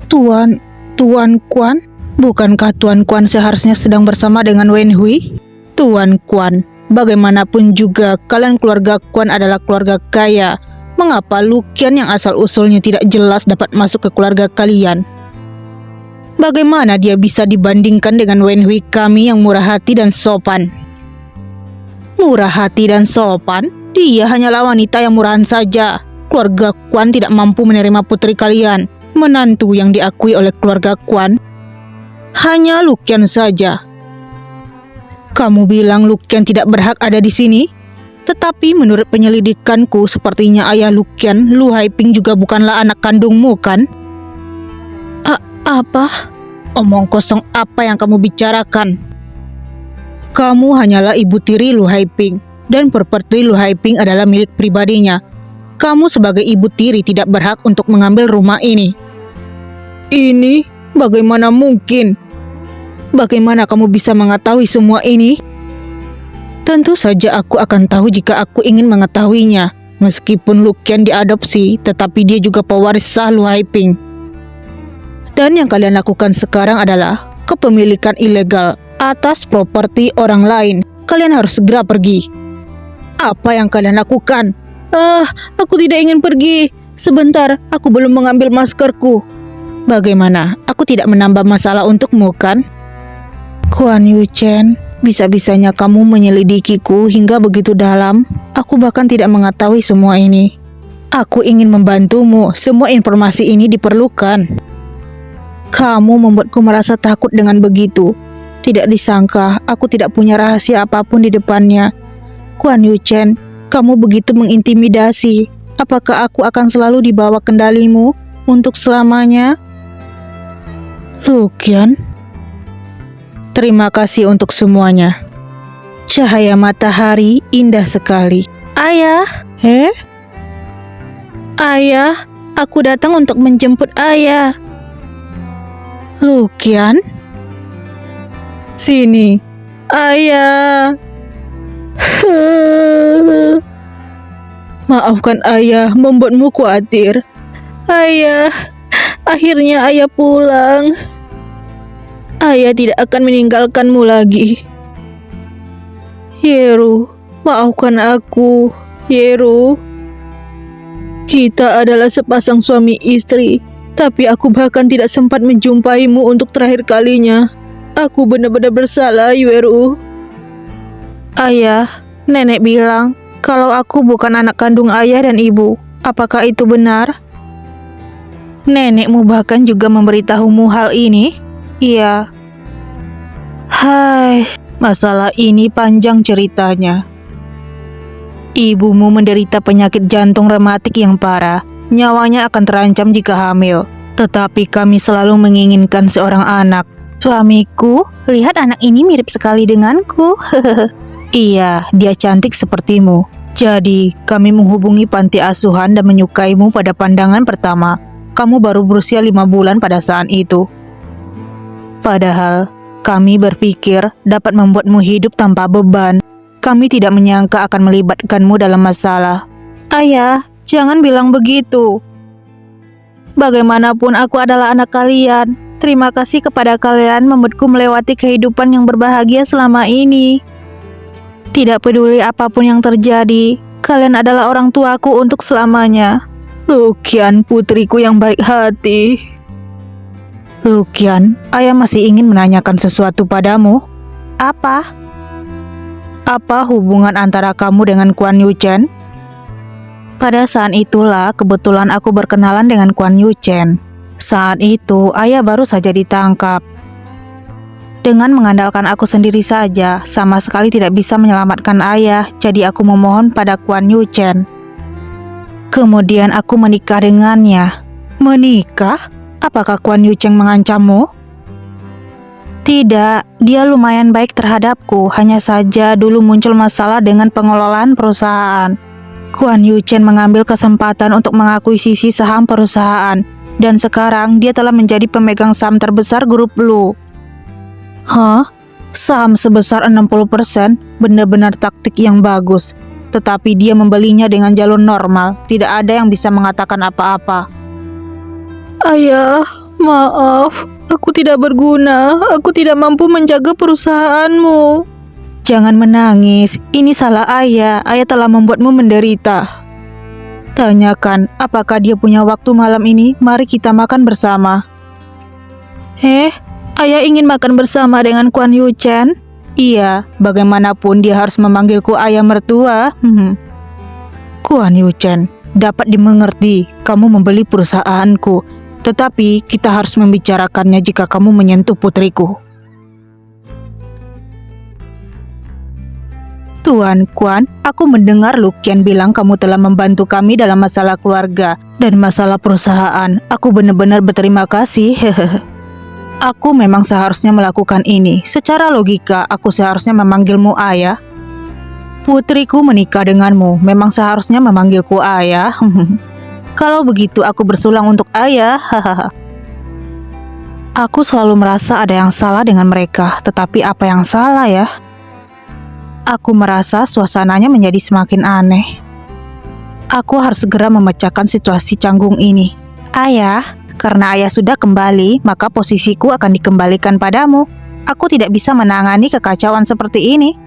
Tuan, Tuan Quan? Bukankah Tuan Quan seharusnya sedang bersama dengan Wen Hui? Tuan Quan, bagaimanapun juga kalian keluarga Quan adalah keluarga kaya. Mengapa Luqian yang asal-usulnya tidak jelas dapat masuk ke keluarga kalian? Bagaimana dia bisa dibandingkan dengan Wen Hui kami yang murah hati dan sopan? Murah hati dan sopan? Dia hanyalah wanita yang murahan saja. Keluarga Quan tidak mampu menerima putri kalian. Menantu yang diakui oleh keluarga Quan hanya Luqian saja. Kamu bilang Luqian tidak berhak ada di sini? Tetapi menurut penyelidikanku, sepertinya ayah Luqian, Lu Haiping, juga bukanlah anak kandungmu, kan? Apa? Omong kosong apa yang kamu bicarakan? Kamu hanyalah ibu tiri Lu Haiping, dan properti Lu Haiping adalah milik pribadinya. Kamu sebagai ibu tiri tidak berhak untuk mengambil rumah ini. Ini? Bagaimana mungkin? Bagaimana kamu bisa mengetahui semua ini? Tentu saja aku akan tahu jika aku ingin mengetahuinya. Meskipun Luqian diadopsi, tetapi dia juga pewaris sah Lu Haiping. Dan yang kalian lakukan sekarang adalah kepemilikan ilegal atas properti orang lain. Kalian harus segera pergi. Apa yang kalian lakukan? Aku tidak ingin pergi. Sebentar, aku belum mengambil maskerku. Bagaimana? Aku tidak menambah masalah untukmu, kan? Kuan Yu Chen, bisa-bisanya kamu menyelidikiku hingga begitu dalam. Aku bahkan tidak mengetahui semua ini. Aku ingin membantumu. Semua informasi ini diperlukan. Kamu membuatku merasa takut dengan begitu. Tidak disangka, aku tidak punya rahasia apapun di depannya. Kuan Yu Chen, kamu begitu mengintimidasi. Apakah aku akan selalu di bawah kendalimu untuk selamanya? Luqian, terima kasih untuk semuanya. Cahaya matahari indah sekali. Ayah? Ayah, aku datang untuk menjemput ayah. Luqian? Sini. Ayah. Maafkan ayah membuatmu khawatir. Ayah, akhirnya ayah pulang. Ayah tidak akan meninggalkanmu lagi. Yeru, maafkan aku. Yeru, kita adalah sepasang suami istri, tapi aku bahkan tidak sempat menjumpaimu untuk terakhir kalinya. Aku benar-benar bersalah, Yeru. Ayah, nenek bilang kalau aku bukan anak kandung ayah dan ibu. Apakah itu benar? Nenekmu bahkan juga memberitahumu hal ini? Iya. Hai, masalah ini panjang ceritanya. Ibumu menderita penyakit jantung rematik yang parah. Nyawanya akan terancam jika hamil. Tetapi kami selalu menginginkan seorang anak. Suamiku, lihat anak ini mirip sekali denganku. Iya, dia cantik sepertimu. Jadi, kami menghubungi panti asuhan dan menyukaimu pada pandangan pertama. Kamu baru berusia 5 bulan pada saat itu. Padahal, kami berpikir dapat membuatmu hidup tanpa beban. Kami tidak menyangka akan melibatkanmu dalam masalah. Ayah, jangan bilang begitu. Bagaimanapun aku adalah anak kalian. Terima kasih kepada kalian membuatku melewati kehidupan yang berbahagia selama ini. Tidak peduli apapun yang terjadi, kalian adalah orang tuaku untuk selamanya. Luqian, putriku yang baik hati. Luqian, ayah masih ingin menanyakan sesuatu padamu. Apa? Apa hubungan antara kamu dengan Kuan Yu Chen? Pada saat itulah kebetulan aku berkenalan dengan Kuan Yu Chen. Saat itu ayah baru saja ditangkap. Dengan mengandalkan aku sendiri saja, sama sekali tidak bisa menyelamatkan ayah, jadi aku memohon pada Kuan Yu Chen. Kemudian aku menikah dengannya. Menikah? Apakah Kuan Yu Chen mengancammu? Tidak, dia lumayan baik terhadapku, hanya saja dulu muncul masalah dengan pengelolaan perusahaan. Kuan Yu Chen mengambil kesempatan untuk mengakuisisi saham perusahaan, dan sekarang dia telah menjadi pemegang saham terbesar grup Lu. Hah? Saham sebesar 60%? Benar-benar taktik yang bagus. Tetapi dia membelinya dengan jalur normal, tidak ada yang bisa mengatakan apa-apa. Ayah, Maaf, aku tidak berguna. Aku tidak mampu menjaga perusahaanmu. Jangan menangis, ini salah ayah. Ayah telah membuatmu menderita. Tanyakan, apakah dia punya waktu malam ini? Mari kita makan bersama. Ayah ingin makan bersama dengan Kuan Yu Chen? Iya, bagaimanapun dia harus memanggilku ayah mertua. Kuan Yu Chen, dapat dimengerti, kamu membeli perusahaanku. Tetapi kita harus membicarakannya jika kamu menyentuh putriku. Tuan Kuan, aku mendengar Luqian bilang kamu telah membantu kami dalam masalah keluarga dan masalah perusahaan. Aku benar-benar berterima kasih. Aku memang seharusnya melakukan ini. Secara logika, aku seharusnya memanggilmu ayah. Putriku menikah denganmu, memang seharusnya memanggilku ayah. Kalau begitu, aku bersulang untuk ayah. Aku selalu merasa ada yang salah dengan mereka, tetapi apa yang salah ya? Aku merasa suasananya menjadi semakin aneh. Aku harus segera memecahkan situasi canggung ini. Ayah, karena ayah sudah kembali, maka posisiku akan dikembalikan padamu. Aku tidak bisa menangani kekacauan seperti ini.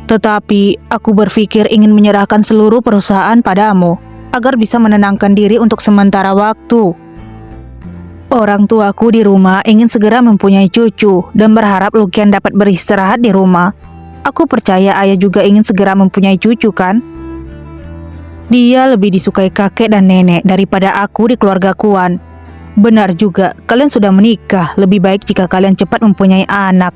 Tetapi, aku berpikir ingin menyerahkan seluruh perusahaan padamu, agar bisa menenangkan diri untuk sementara waktu. Orang tuaku di rumah ingin segera mempunyai cucu, dan berharap Luqian dapat beristirahat di rumah. Aku percaya ayah juga ingin segera mempunyai cucu kan? Dia lebih disukai kakek dan nenek daripada aku di keluarga Kuan. Benar juga, kalian sudah menikah. Lebih baik jika kalian cepat mempunyai anak.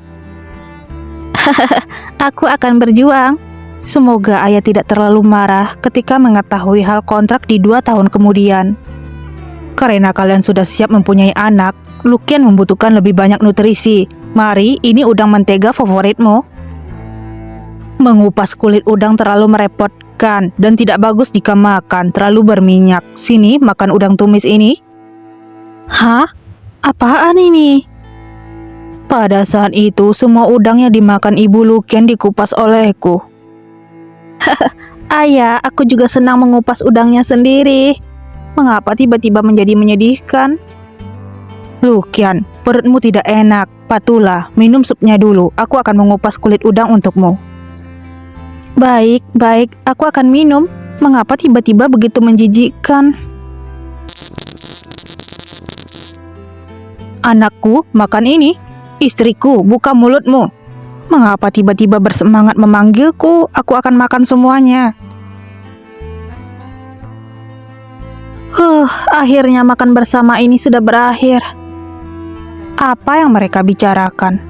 Aku akan berjuang. Semoga ayah tidak terlalu marah ketika mengetahui hal kontrak di 2 tahun kemudian. Karena kalian sudah siap mempunyai anak, Luqian membutuhkan lebih banyak nutrisi. Mari, ini udang mentega favoritmu. Mengupas kulit udang terlalu merepotkan dan tidak bagus jika makan, terlalu berminyak. Sini, makan udang tumis ini. Hah? Apaan ini? Pada saat itu, semua udang yang dimakan Ibu Luqian dikupas olehku. Ayah, aku juga senang mengupas udangnya sendiri. Mengapa tiba-tiba menjadi menyedihkan? Luqian, perutmu tidak enak. Patulah, minum supnya dulu. Aku akan mengupas kulit udang untukmu. Baik, aku akan minum. Mengapa tiba-tiba begitu menjijikkan? Anakku, makan ini. Istriku, buka mulutmu. Mengapa tiba-tiba bersemangat memanggilku? Aku akan makan semuanya. Akhirnya makan bersama ini sudah berakhir. Apa yang mereka bicarakan?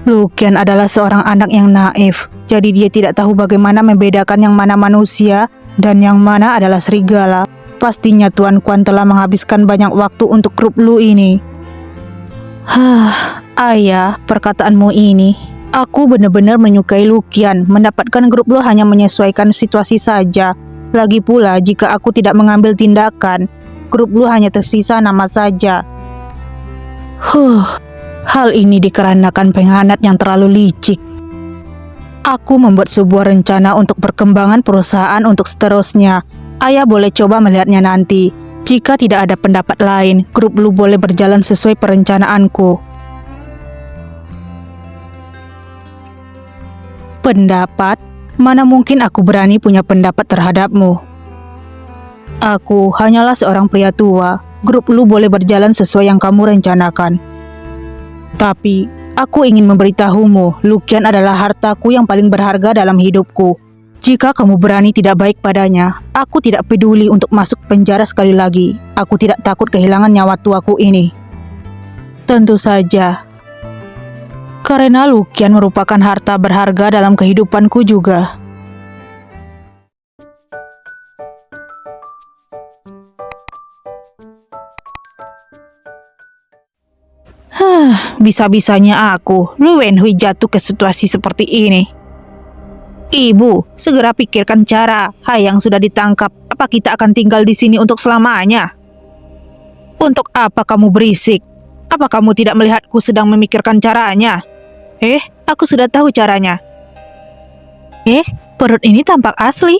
Luqian adalah seorang anak yang naif, jadi dia tidak tahu bagaimana membedakan yang mana manusia dan yang mana adalah serigala. Pastinya Tuan Kuan telah menghabiskan banyak waktu untuk grup Lu ini. Ayah, perkataanmu ini. Aku benar-benar menyukai Luqian. Mendapatkan grup Lu hanya menyesuaikan situasi saja. Lagi pula, jika aku tidak mengambil tindakan, grup Lu hanya tersisa nama saja. Hal ini dikarenakan pengkhianat yang terlalu licik. Aku membuat sebuah rencana untuk perkembangan perusahaan untuk seterusnya. Ayah boleh coba melihatnya nanti. Jika tidak ada pendapat lain, grup Lu boleh berjalan sesuai perencanaanku. Pendapat? Mana mungkin aku berani punya pendapat terhadapmu. Aku hanyalah seorang pria tua. Grup Lu boleh berjalan sesuai yang kamu rencanakan. Tapi, aku ingin memberitahumu, Luqian adalah hartaku yang paling berharga dalam hidupku. Jika kamu berani tidak baik padanya, aku tidak peduli untuk masuk penjara sekali lagi. Aku tidak takut kehilangan nyawa tuaku ini. Tentu saja. Karena Luqian merupakan harta berharga dalam kehidupanku juga. Bisa-bisanya aku, Lu Wenhui jatuh ke situasi seperti ini. Ibu, segera pikirkan cara. Hai yang sudah ditangkap, apa kita akan tinggal di sini untuk selamanya? Untuk apa kamu berisik? Apa kamu tidak melihatku sedang memikirkan caranya? Aku sudah tahu caranya. Perut ini tampak asli.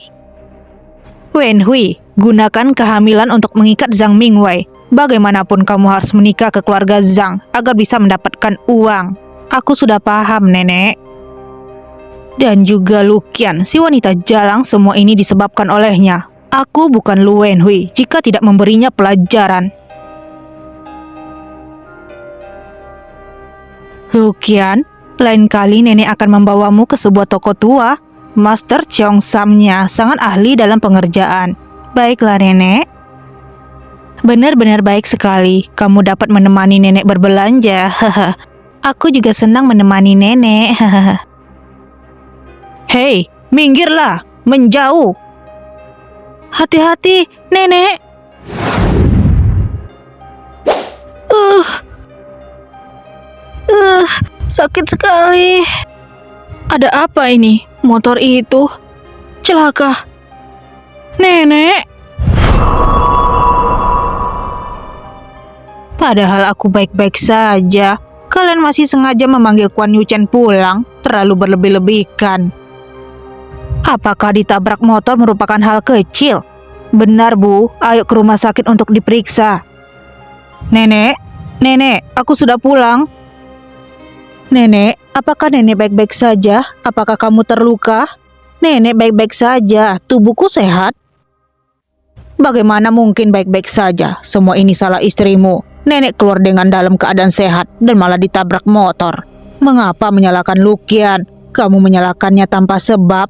Wen Hui, gunakan kehamilan untuk mengikat Zhang Mingwei. Bagaimanapun kamu harus menikah ke keluarga Zhang agar bisa mendapatkan uang. Aku sudah paham, Nenek. Dan juga Luqian, si wanita jalang, semua ini disebabkan olehnya. Aku bukan Lu Wenhui jika tidak memberinya pelajaran. Luqian, lain kali Nenek akan membawamu ke sebuah toko tua. Master Cheong Sam-nya sangat ahli dalam pengerjaan. Baiklah, Nenek. Benar-benar baik sekali. Kamu dapat menemani Nenek berbelanja. Aku juga senang menemani Nenek. Hei, minggirlah, menjauh. Hati-hati, Nenek. Sakit sekali. Ada apa ini? Motor itu celaka. Nenek. Padahal aku baik-baik saja. Kalian masih sengaja memanggil Kuan Yu Chen pulang. Terlalu berlebih-lebihkan. Apakah ditabrak motor merupakan hal kecil? Benar, Bu. Ayo ke rumah sakit untuk diperiksa. Nenek, aku sudah pulang. Nenek, apakah Nenek baik-baik saja? Apakah kamu terluka? Nenek baik-baik saja. Tubuhku sehat. Bagaimana mungkin baik-baik saja? Semua ini salah istrimu. Nenek keluar dengan dalam keadaan sehat dan malah ditabrak motor. Mengapa menyalahkan Luqian? Kamu menyalahkannya tanpa sebab.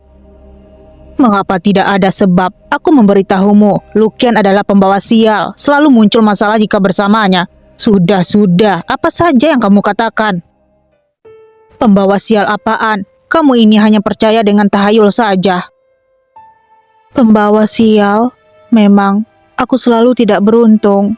Mengapa tidak ada sebab? Aku memberitahumu, Luqian adalah pembawa sial. Selalu muncul masalah jika bersamanya. Sudah, apa saja yang kamu katakan? Pembawa sial apaan? Kamu ini hanya percaya dengan tahayul saja. Pembawa sial? Memang, aku selalu tidak beruntung.